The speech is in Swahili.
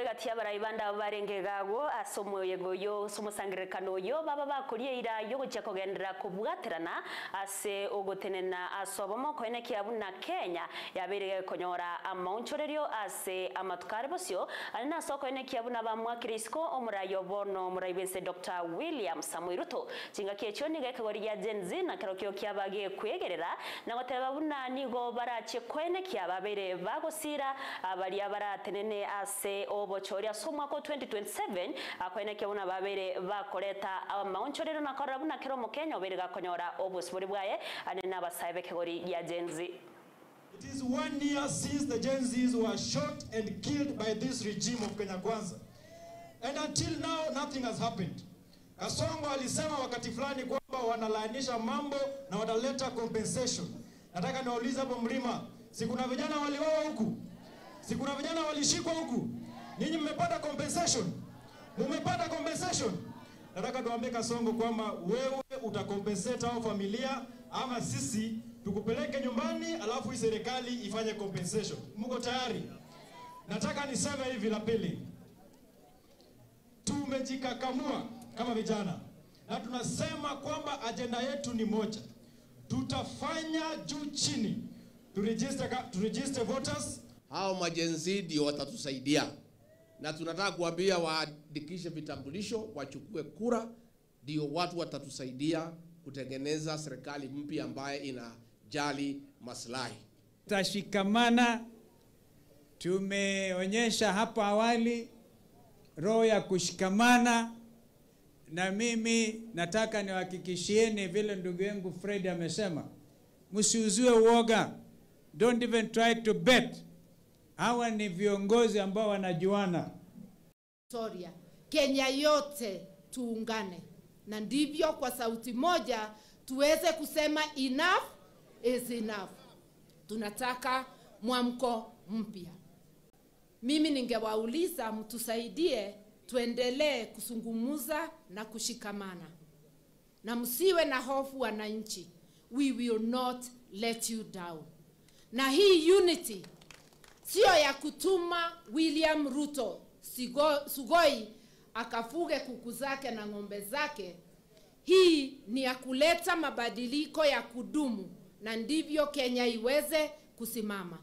Gatia baraibanda barengegago asomoyego yo somusangirikano yo baba bakurie ira yo gucha kugendera kubwaterana ase ogotenena asobomo koine kiabuna Kenya yabere konyora amaunchorerio ase amatukare bosyo alina soko ine kiabuna bamwa Krisko omurayo bono muraibense Dr. William Samoei Ruto cinga kiechoni gekagori ya Gen Z na karokyo kiabage kwegerera na goteba buna nigo barache koine kiababere bagosira abali abaratenene ase bochoria somwa ko 2027 akoine kiabuna babere bakoreta amaunchorero na korabuna kero mu Kenya obere gakonyora obusiburi bwaye anena basaibe kegori ya Gen Z. It is 1 year since the Gen Zs were shot and killed by this regime of Kenya Kwanza. And until now nothing has happened. Kasongo alisema wakati fulani kwamba wanalainisha mambo na wataleta compensation. Nataka niwaulize hapo Mlima, si kuna vijana waliwawa huku? Si kuna vijana walishikwa huku? Ninyi mmepata compensation? Mmepata compensation? Nataka tuambie Kasongo kwamba wewe utakompensate hao familia ama sisi tukupeleke nyumbani alafu serikali ifanye compensation. Mko tayari? Nataka niseme hivi la pili. Tumejikakamua kama vijana na tunasema kwamba agenda yetu ni moja. Tutafanya juu chini to register voters. Hao majenzi ndio watatusaidia. Na tunataka kuambia waandikishe vitambulisho, wachukue kura, ndio watu watatusaidia kutengeneza serikali mpya ambaye inajali maslahi. Tashikamana, tumeonyesha hapo awali roho ya kushikamana, na mimi nataka niwahakikishieni vile ndugu yangu Fred amesema, msiuziwe uoga. Don't even try to bet. Hawa ni viongozi ambao wanajuana. Kenya yote tuungane. Na ndivyo kwa sauti moja tuweze kusema enough is enough. Tunataka mwamko mpya. Mimi ningewauliza mtusaidie tuendelee kusungumuza na kushikamana. Na msiwe na hofu wananchi. We will not let you down. Na hii unity sio ya kutuma William Ruto Sugoi akafuge kuku zake na ng'ombe zake. Hii ni ya kuleta mabadiliko ya kudumu na ndivyo Kenya iweze kusimama.